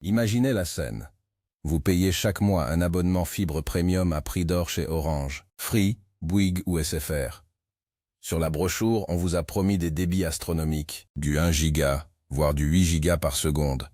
Imaginez la scène. Vous payez chaque mois un abonnement fibre premium à prix d'or chez Orange, Free, Bouygues ou SFR. Sur la brochure, on vous a promis des débits astronomiques, du 1 giga, voire du 8 gigas par seconde.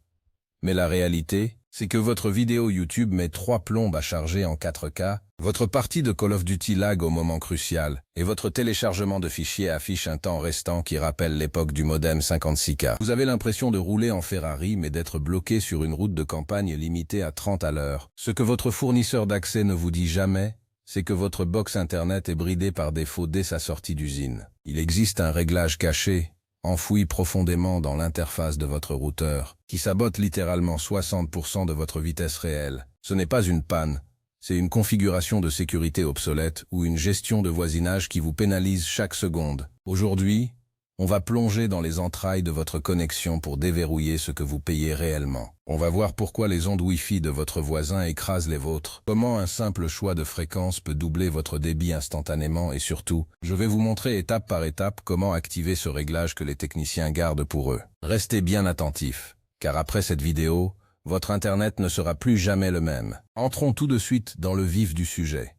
Mais la réalité, c'est que votre vidéo YouTube met 3 plombes à charger en 4K, votre partie de Call of Duty lag au moment crucial, et votre téléchargement de fichiers affiche un temps restant qui rappelle l'époque du modem 56K. Vous avez l'impression de rouler en Ferrari mais d'être bloqué sur une route de campagne limitée à 30 à l'heure. Ce que votre fournisseur d'accès ne vous dit jamais, c'est que votre box Internet est bridée par défaut dès sa sortie d'usine. Il existe un réglage caché, enfoui profondément dans l'interface de votre routeur, qui sabote littéralement 60% de votre vitesse réelle. Ce n'est pas une panne, c'est une configuration de sécurité obsolète ou une gestion de voisinage qui vous pénalise chaque seconde. Aujourd'hui, on va plonger dans les entrailles de votre connexion pour déverrouiller ce que vous payez réellement. On va voir pourquoi les ondes Wi-Fi de votre voisin écrasent les vôtres, comment un simple choix de fréquence peut doubler votre débit instantanément et surtout, je vais vous montrer étape par étape comment activer ce réglage que les techniciens gardent pour eux. Restez bien attentifs, car après cette vidéo, votre Internet ne sera plus jamais le même. Entrons tout de suite dans le vif du sujet.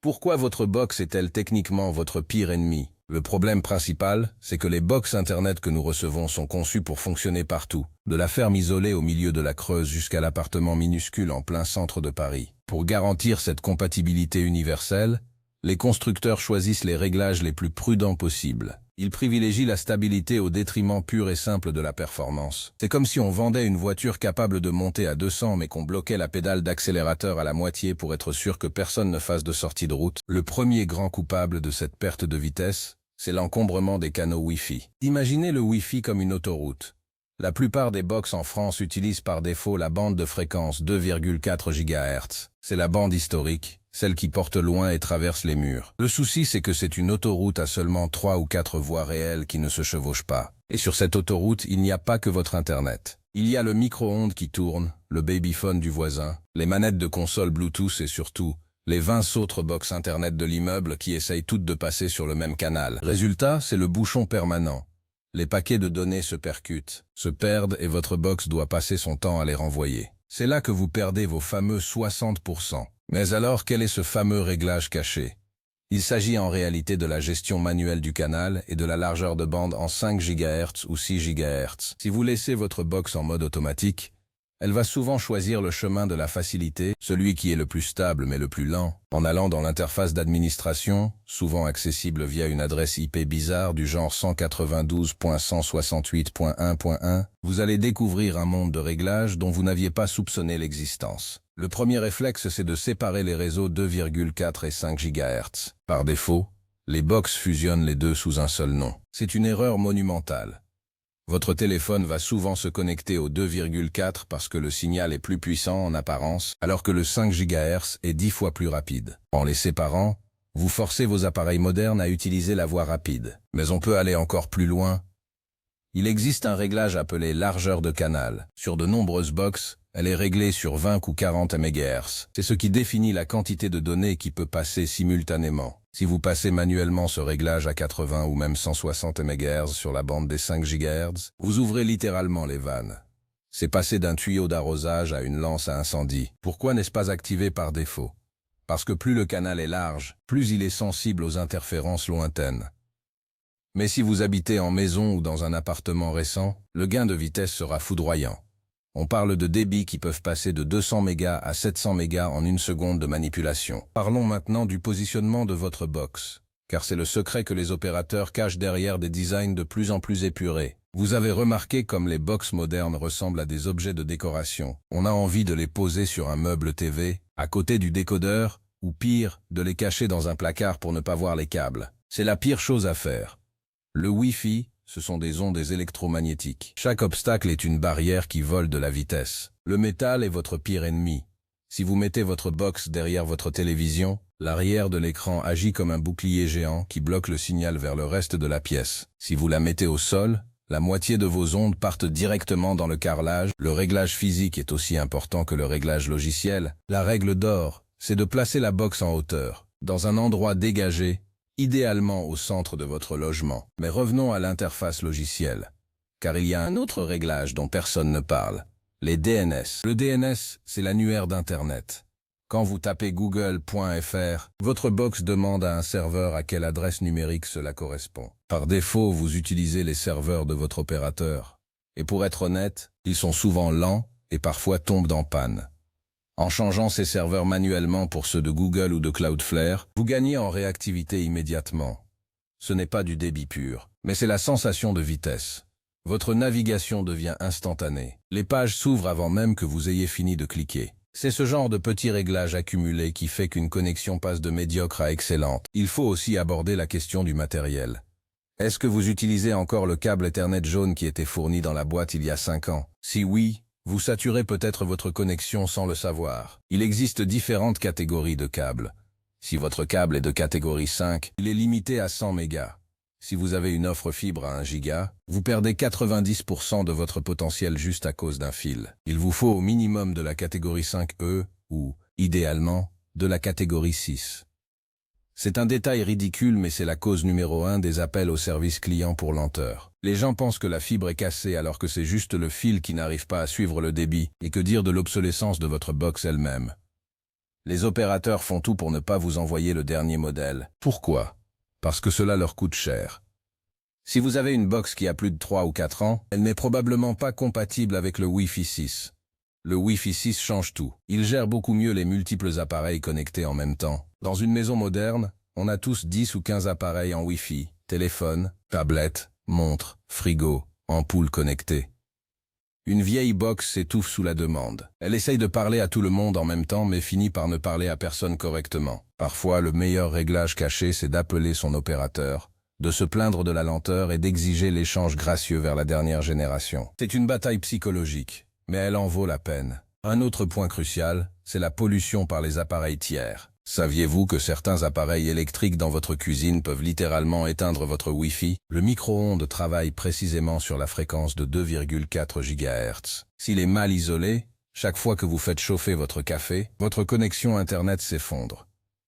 Pourquoi votre box est-elle techniquement votre pire ennemi ? Le problème principal, c'est que les box Internet que nous recevons sont conçus pour fonctionner partout, de la ferme isolée au milieu de la Creuse jusqu'à l'appartement minuscule en plein centre de Paris. Pour garantir cette compatibilité universelle, les constructeurs choisissent les réglages les plus prudents possibles. Ils privilégient la stabilité au détriment pur et simple de la performance. C'est comme si on vendait une voiture capable de monter à 200 mais qu'on bloquait la pédale d'accélérateur à la moitié pour être sûr que personne ne fasse de sortie de route. Le premier grand coupable de cette perte de vitesse, c'est l'encombrement des canaux Wi-Fi. Imaginez le Wi-Fi comme une autoroute. La plupart des box en France utilisent par défaut la bande de fréquence 2,4 GHz. C'est la bande historique, celle qui porte loin et traverse les murs. Le souci, c'est que c'est une autoroute à seulement 3 ou 4 voies réelles qui ne se chevauchent pas. Et sur cette autoroute, il n'y a pas que votre Internet. Il y a le micro-ondes qui tourne, le babyphone du voisin, les manettes de console Bluetooth et surtout, les 20 autres box Internet de l'immeuble qui essayent toutes de passer sur le même canal. Résultat, c'est le bouchon permanent. Les paquets de données se percutent, se perdent et votre box doit passer son temps à les renvoyer. C'est là que vous perdez vos fameux 60%. Mais alors, quel est ce fameux réglage caché? Il s'agit en réalité de la gestion manuelle du canal et de la largeur de bande en 5 GHz ou 6 GHz. Si vous laissez votre box en mode automatique, elle va souvent choisir le chemin de la facilité, celui qui est le plus stable mais le plus lent. En allant dans l'interface d'administration, souvent accessible via une adresse IP bizarre du genre 192.168.1.1, vous allez découvrir un monde de réglages dont vous n'aviez pas soupçonné l'existence. Le premier réflexe, c'est de séparer les réseaux 2,4 et 5 GHz. Par défaut, les box fusionnent les deux sous un seul nom. C'est une erreur monumentale. Votre téléphone va souvent se connecter au 2,4 parce que le signal est plus puissant en apparence, alors que le 5 GHz est 10 fois plus rapide. En les séparant, vous forcez vos appareils modernes à utiliser la voie rapide. Mais on peut aller encore plus loin. Il existe un réglage appelé largeur de canal. Sur de nombreuses box, elle est réglée sur 20 ou 40 MHz. C'est ce qui définit la quantité de données qui peut passer simultanément. Si vous passez manuellement ce réglage à 80 ou même 160 MHz sur la bande des 5 GHz, vous ouvrez littéralement les vannes. C'est passer d'un tuyau d'arrosage à une lance à incendie. Pourquoi n'est-ce pas activé par défaut? Parce que plus le canal est large, plus il est sensible aux interférences lointaines. Mais si vous habitez en maison ou dans un appartement récent, le gain de vitesse sera foudroyant. On parle de débits qui peuvent passer de 200 mégas à 700 mégas en une seconde de manipulation. Parlons maintenant du positionnement de votre box, car c'est le secret que les opérateurs cachent derrière des designs de plus en plus épurés. Vous avez remarqué comme les box modernes ressemblent à des objets de décoration. On a envie de les poser sur un meuble TV, à côté du décodeur, ou pire, de les cacher dans un placard pour ne pas voir les câbles. C'est la pire chose à faire. Le Wi-Fi, ce sont des ondes électromagnétiques. Chaque obstacle est une barrière qui vole de la vitesse. Le métal est votre pire ennemi. Si vous mettez votre box derrière votre télévision, l'arrière de l'écran agit comme un bouclier géant qui bloque le signal vers le reste de la pièce. Si vous la mettez au sol, la moitié de vos ondes partent directement dans le carrelage. Le réglage physique est aussi important que le réglage logiciel. La règle d'or, c'est de placer la box en hauteur, dans un endroit dégagé, idéalement au centre de votre logement. Mais revenons à l'interface logicielle, car il y a un autre réglage dont personne ne parle, Les DNS. Le DNS, c'est l'annuaire d'Internet. Quand vous tapez google.fr, votre box demande à un serveur à quelle adresse numérique cela correspond. Par défaut, vous utilisez les serveurs de votre opérateur. Et pour être honnête, ils sont souvent lents et parfois tombent en panne. En changeant ces serveurs manuellement pour ceux de Google ou de Cloudflare, vous gagnez en réactivité immédiatement. Ce n'est pas du débit pur, mais c'est la sensation de vitesse. Votre navigation devient instantanée. Les pages s'ouvrent avant même que vous ayez fini de cliquer. C'est ce genre de petits réglages accumulés qui fait qu'une connexion passe de médiocre à excellente. Il faut aussi aborder la question du matériel. Est-ce que vous utilisez encore le câble Ethernet jaune qui était fourni dans la boîte il y a 5 ans? Si oui, vous saturez peut-être votre connexion sans le savoir. Il existe différentes catégories de câbles. Si votre câble est de catégorie 5, il est limité à 100 mégas. Si vous avez une offre fibre à 1 giga, vous perdez 90% de votre potentiel juste à cause d'un fil. Il vous faut au minimum de la catégorie 5E ou, idéalement, de la catégorie 6. C'est un détail ridicule mais c'est la cause numéro 1 des appels au service client pour lenteur. Les gens pensent que la fibre est cassée alors que c'est juste le fil qui n'arrive pas à suivre le débit et que dire de l'obsolescence de votre box elle-même. Les opérateurs font tout pour ne pas vous envoyer le dernier modèle. Pourquoi? Parce que cela leur coûte cher. Si vous avez une box qui a plus de 3 ou 4 ans, elle n'est probablement pas compatible avec le Wi-Fi 6. Le Wi-Fi 6 change tout. Il gère beaucoup mieux les multiples appareils connectés en même temps. Dans une maison moderne, on a tous 10 ou 15 appareils en Wi-Fi, téléphone, tablette, montre, frigo, ampoule connectée. Une vieille box s'étouffe sous la demande. Elle essaye de parler à tout le monde en même temps mais finit par ne parler à personne correctement. Parfois, le meilleur réglage caché, c'est d'appeler son opérateur, de se plaindre de la lenteur et d'exiger l'échange gracieux vers la dernière génération. C'est une bataille psychologique, mais elle en vaut la peine. Un autre point crucial, c'est la pollution par les appareils tiers. Saviez-vous que certains appareils électriques dans votre cuisine peuvent littéralement éteindre votre Wi-Fi? Le micro-ondes travaille précisément sur la fréquence de 2,4 GHz. S'il est mal isolé, chaque fois que vous faites chauffer votre café, votre connexion Internet s'effondre.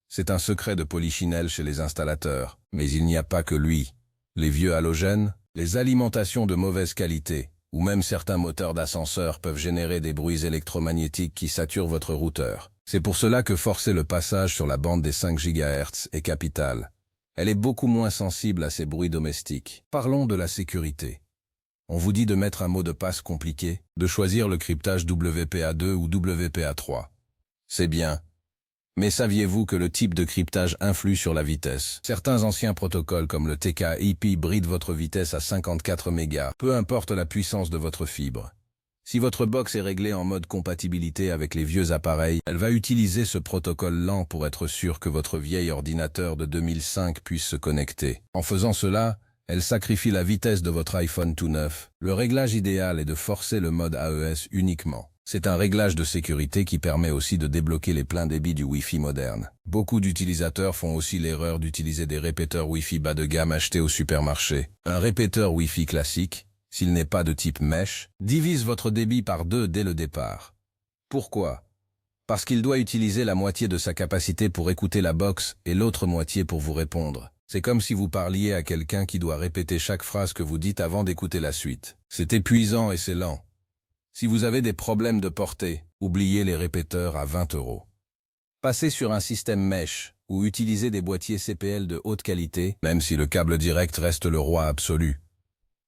C'est un secret de polichinelle chez les installateurs, mais il n'y a pas que lui. Les vieux halogènes, les alimentations de mauvaise qualité, ou même certains moteurs d'ascenseur peuvent générer des bruits électromagnétiques qui saturent votre routeur. C'est pour cela que forcer le passage sur la bande des 5 GHz est capital. Elle est beaucoup moins sensible à ces bruits domestiques. Parlons de la sécurité. On vous dit de mettre un mot de passe compliqué, de choisir le cryptage WPA2 ou WPA3. C'est bien. Mais saviez-vous que le type de cryptage influe sur la vitesse? Certains anciens protocoles comme le TK-IP brident votre vitesse à 54 mégas, peu importe la puissance de votre fibre. Si votre box est réglée en mode compatibilité avec les vieux appareils, elle va utiliser ce protocole lent pour être sûre que votre vieil ordinateur de 2005 puisse se connecter. En faisant cela, elle sacrifie la vitesse de votre iPhone tout neuf. Le réglage idéal est de forcer le mode AES uniquement. C'est un réglage de sécurité qui permet aussi de débloquer les pleins débits du Wi-Fi moderne. Beaucoup d'utilisateurs font aussi l'erreur d'utiliser des répéteurs Wi-Fi bas de gamme achetés au supermarché. Un répéteur Wi-Fi classique, s'il n'est pas de type mesh, divise votre débit par 2 dès le départ. Pourquoi? Parce qu'il doit utiliser la moitié de sa capacité pour écouter la box et l'autre moitié pour vous répondre. C'est comme si vous parliez à quelqu'un qui doit répéter chaque phrase que vous dites avant d'écouter la suite. C'est épuisant et c'est lent. Si vous avez des problèmes de portée, oubliez les répéteurs à 20 €. Passez sur un système mesh ou utilisez des boîtiers CPL de haute qualité, même si le câble direct reste le roi absolu.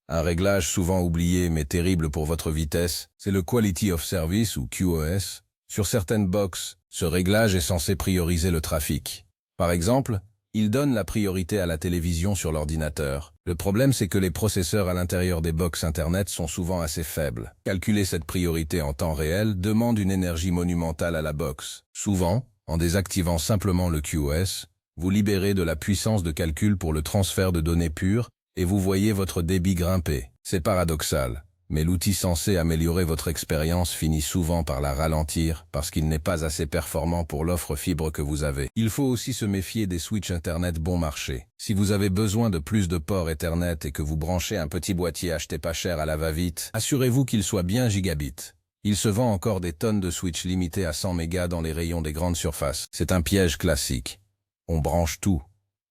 Un réglage souvent oublié mais terrible pour votre vitesse, c'est le Quality of Service ou QoS. Sur certaines box, ce réglage est censé prioriser le trafic. Par exemple, il donne la priorité à la télévision sur l'ordinateur. Le problème, c'est que les processeurs à l'intérieur des box Internet sont souvent assez faibles. Calculer cette priorité en temps réel demande une énergie monumentale à la box. Souvent, en désactivant simplement le QoS, vous libérez de la puissance de calcul pour le transfert de données pures et vous voyez votre débit grimper. C'est paradoxal, mais l'outil censé améliorer votre expérience finit souvent par la ralentir parce qu'il n'est pas assez performant pour l'offre fibre que vous avez. Il faut aussi se méfier des switches Internet bon marché. Si vous avez besoin de plus de ports Ethernet et que vous branchez un petit boîtier acheté pas cher à la va-vite, assurez-vous qu'il soit bien gigabit. Il se vend encore des tonnes de switches limités à 100 mégas dans les rayons des grandes surfaces. C'est un piège classique. On branche tout.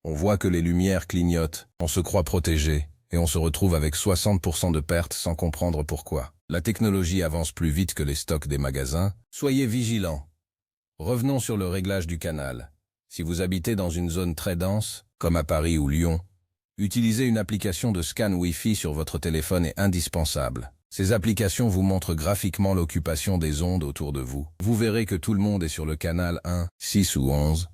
On voit que les lumières clignotent, on se croit protégé, et on se retrouve avec 60% de pertes sans comprendre pourquoi. La technologie avance plus vite que les stocks des magasins. Soyez vigilants. Revenons sur le réglage du canal. Si vous habitez dans une zone très dense, comme à Paris ou Lyon, utiliser une application de scan Wi-Fi sur votre téléphone est indispensable. Ces applications vous montrent graphiquement l'occupation des ondes autour de vous. Vous verrez que tout le monde est sur le canal 1, 6 ou 11.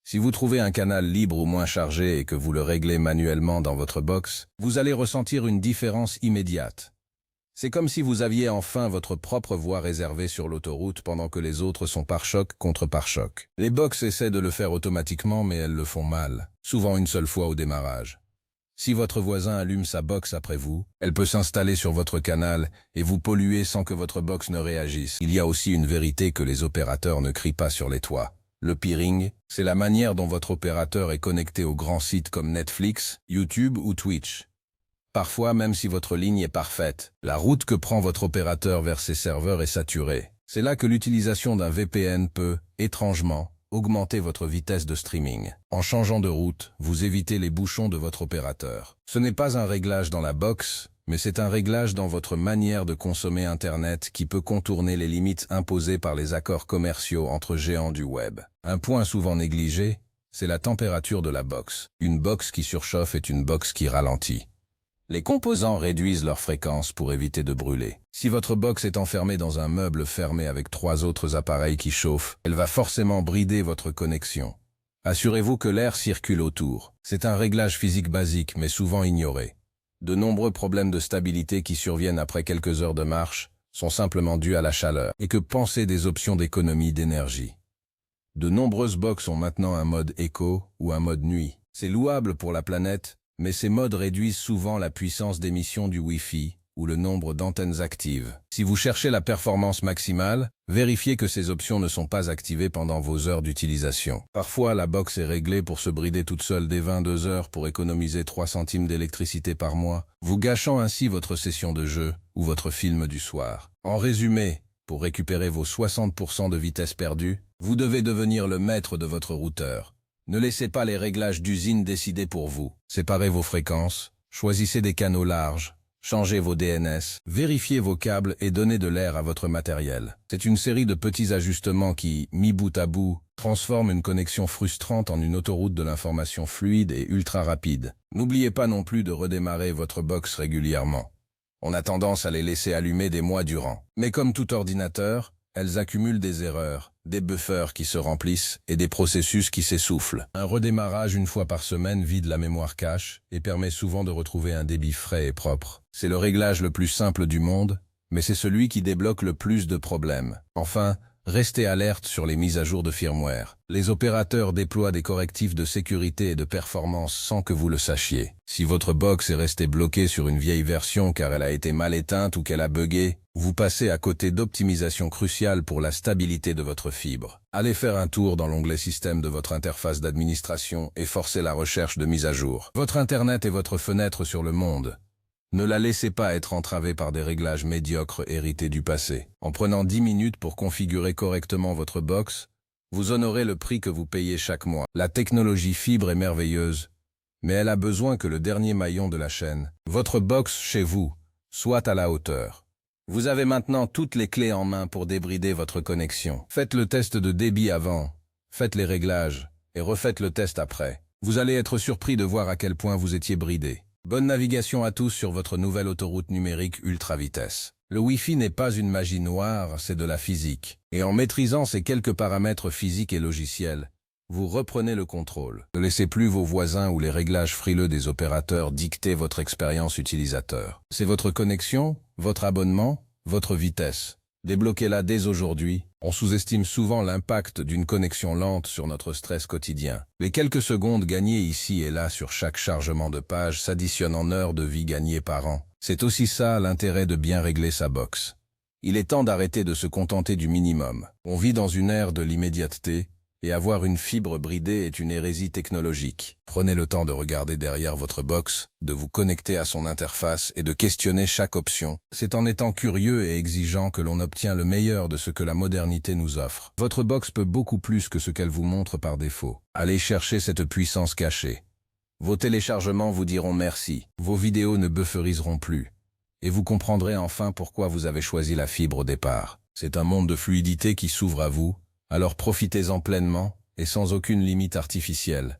Si vous trouvez un canal libre ou moins chargé et que vous le réglez manuellement dans votre box, vous allez ressentir une différence immédiate. C'est comme si vous aviez enfin votre propre voie réservée sur l'autoroute pendant que les autres sont pare-choc contre pare-choc. Les box essaient de le faire automatiquement mais elles le font mal, souvent une seule fois au démarrage. Si votre voisin allume sa box après vous, elle peut s'installer sur votre canal et vous polluer sans que votre box ne réagisse. Il y a aussi une vérité que les opérateurs ne crient pas sur les toits. Le peering, c'est la manière dont votre opérateur est connecté aux grands sites comme Netflix, YouTube ou Twitch. Parfois, même si votre ligne est parfaite, la route que prend votre opérateur vers ses serveurs est saturée. C'est là que l'utilisation d'un VPN peut, étrangement, augmenter votre vitesse de streaming. En changeant de route, vous évitez les bouchons de votre opérateur. Ce n'est pas un réglage dans la box, mais c'est un réglage dans votre manière de consommer Internet qui peut contourner les limites imposées par les accords commerciaux entre géants du web. Un point souvent négligé, c'est la température de la box. Une box qui surchauffe est une box qui ralentit. Les composants réduisent leur fréquence pour éviter de brûler. Si votre box est enfermée dans un meuble fermé avec 3 autres appareils qui chauffent, elle va forcément brider votre connexion. Assurez-vous que l'air circule autour. C'est un réglage physique basique mais souvent ignoré. De nombreux problèmes de stabilité qui surviennent après quelques heures de marche sont simplement dus à la chaleur. Et que penser des options d'économie d'énergie? De nombreuses box ont maintenant un mode éco ou un mode nuit. C'est louable pour la planète, mais ces modes réduisent souvent la puissance d'émission du Wi-Fi ou le nombre d'antennes actives. Si vous cherchez la performance maximale, vérifiez que ces options ne sont pas activées pendant vos heures d'utilisation. Parfois, la box est réglée pour se brider toute seule dès 22 heures pour économiser 3 centimes d'électricité par mois, vous gâchant ainsi votre session de jeu ou votre film du soir. En résumé, pour récupérer vos 60% de vitesse perdue, vous devez devenir le maître de votre routeur. Ne laissez pas les réglages d'usine décider pour vous. Séparez vos fréquences, choisissez des canaux larges, changez vos DNS, vérifiez vos câbles et donnez de l'air à votre matériel. C'est une série de petits ajustements qui, mis bout à bout, transforment une connexion frustrante en une autoroute de l'information fluide et ultra rapide. N'oubliez pas non plus de redémarrer votre box régulièrement. On a tendance à les laisser allumer des mois durant. Mais comme tout ordinateur, elles accumulent des erreurs, des buffers qui se remplissent et des processus qui s'essoufflent. Un redémarrage une fois par semaine vide la mémoire cache et permet souvent de retrouver un débit frais et propre. C'est le réglage le plus simple du monde, mais c'est celui qui débloque le plus de problèmes. Enfin, restez alerte sur les mises à jour de firmware. Les opérateurs déploient des correctifs de sécurité et de performance sans que vous le sachiez. Si votre box est restée bloquée sur une vieille version car elle a été mal éteinte ou qu'elle a buggé, vous passez à côté d'optimisation cruciale pour la stabilité de votre fibre. Allez faire un tour dans l'onglet Système de votre interface d'administration et forcez la recherche de mise à jour. Votre Internet est votre fenêtre sur le monde. Ne la laissez pas être entravée par des réglages médiocres hérités du passé. En prenant 10 minutes pour configurer correctement votre box, vous honorez le prix que vous payez chaque mois. La technologie fibre est merveilleuse, mais elle a besoin que le dernier maillon de la chaîne, votre box chez vous, soit à la hauteur. Vous avez maintenant toutes les clés en main pour débrider votre connexion. Faites le test de débit avant, faites les réglages et refaites le test après. Vous allez être surpris de voir à quel point vous étiez bridé. Bonne navigation à tous sur votre nouvelle autoroute numérique ultra vitesse. Le Wi-Fi n'est pas une magie noire, c'est de la physique. Et en maîtrisant ces quelques paramètres physiques et logiciels, vous reprenez le contrôle. Ne laissez plus vos voisins ou les réglages frileux des opérateurs dicter votre expérience utilisateur. C'est votre connexion, votre abonnement, votre vitesse. Débloquez-la dès aujourd'hui. On sous-estime souvent l'impact d'une connexion lente sur notre stress quotidien. Les quelques secondes gagnées ici et là sur chaque chargement de page s'additionnent en heures de vie gagnées par an. C'est aussi ça l'intérêt de bien régler sa box. Il est temps d'arrêter de se contenter du minimum. On vit dans une ère de l'immédiateté, et avoir une fibre bridée est une hérésie technologique. Prenez le temps de regarder derrière votre box, de vous connecter à son interface et de questionner chaque option. C'est en étant curieux et exigeant que l'on obtient le meilleur de ce que la modernité nous offre. Votre box peut beaucoup plus que ce qu'elle vous montre par défaut. Allez chercher cette puissance cachée. Vos téléchargements vous diront merci. Vos vidéos ne bufferiseront plus. Et vous comprendrez enfin pourquoi vous avez choisi la fibre au départ. C'est un monde de fluidité qui s'ouvre à vous, alors profitez-en pleinement et sans aucune limite artificielle.